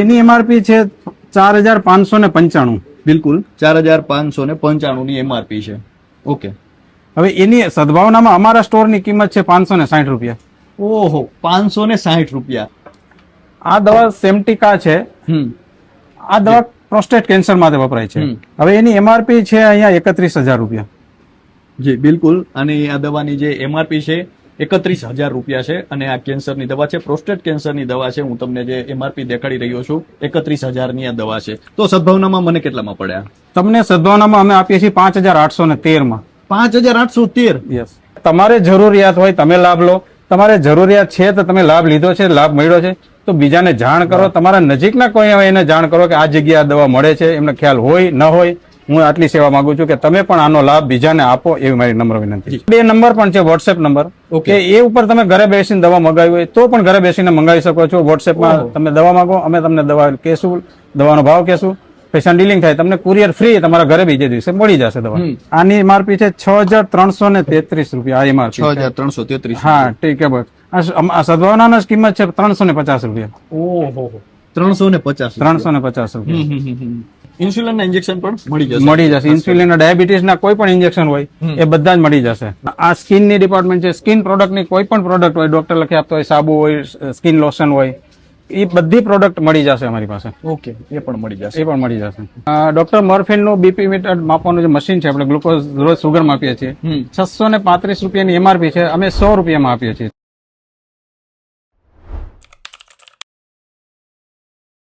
એની MRP છે 4,595. બિલકુલ 4,595 ની એમઆરપી છે. ઓકે. હવે એની સદભાવનામાં અમારા સ્ટોરની કિંમત છે 560 રૂપિયા. ઓહો, 560 રૂપિયા. આ દવા સેમ્ટિકા છે. આ દવા પ્રોસ્ટેટ કેન્સર માટે વપરાય છે. હવે એની એમઆરપી છે અહીંયા 31,000 રૂપિયા. જી બિલકુલ. અને આ દવાની જે એમઆરપી છે 31,000 રૂપિયા છે અને આ કેન્સરની દવા છે, પ્રોસ્ટેટ કેન્સરની દવા છે. હું તમને જે એમઆરપી દેખાડી રહ્યો છું 31,000 ની આ દવા છે. તો સદભાવનામાં મને કેટલામાં પડ્યા? તમને સદભાવનામાં અમે આપીએ છીએ 5,813 માં. 5,813. યસ. તમારે જરૂરિયાત હોય તમે લાભ લો, તમારે જરૂરિયાત છે તો તમે લાભ લીધો છે, લાભ મળ્યો છે તો બીજાને જાણ કરો. તમારા નજીકના કોઈ હોય એને જાણ કરો કે આ જગ્યાએ દવા મળે છે. એમને ખ્યાલ હોય ન હોય, હું આટલી સેવા માંગુ છું કે તમે પણ આનો લાભ બીજાને આપો, એવી મારી નમ્ર વિનંતી. 2 નંબર પણ છે, વોટ્સએપ નંબર. ઓકે. એ ઉપર તમે ઘરે બેસીને દવા મંગાવી હોય તો પણ ઘરે બેસીને મંગાવી શકો છો. વોટ્સએપમાં તમે દવા માંગો, અમે તમને દવા કહેશું, દવાનો ભાવ કહેશું, પૈસા ડીલિંગ થાય, તમને કુરિયર ફ્રી તમારા ઘરે બીજે દિવસે મળી જશે દવા. આની એમઆરપી છે 6,333 રૂપિયા. આ એમઆરપી 6,333. હા, ઠીક છે. બસ આ સદભાવનાની કિંમત છે 350 રૂપિયા. ઓહો, 350. 350 રૂપિયા. ઇન્સ્યુલિન ના ઇન્જેક્શન પણ મળી જશે. ઇન્સ્યુલિન, ડાયાબિટીસ ના કોઈ પણ ઇન્જેક્શન હોય એ બધા જ મળી જશે. આ સ્કિન ની ડિપાર્ટમેન્ટ છે. સ્કિન પ્રોડક્ટ ની કોઈ પણ પ્રોડક્ટ હોય, ડોક્ટર લખી આપતો હોય, સાબુ હોય, સ્કિન લોશન હોય, એ બધી પ્રોડક્ટ મળી જશે અમારી પાસે. ઓકે, એ પણ મળી જશે. એ પણ મળી જશે. ડોક્ટર મર્ફિન નું બીપી મીટર માપવાનું જે મશીન છે, આપણે ગ્લુકોઝ રોજ સુગર માપીએ છીએ, 635 રૂપિયાની એમઆરપી છે. અમે 100 રૂપિયામાં આપીએ છીએ.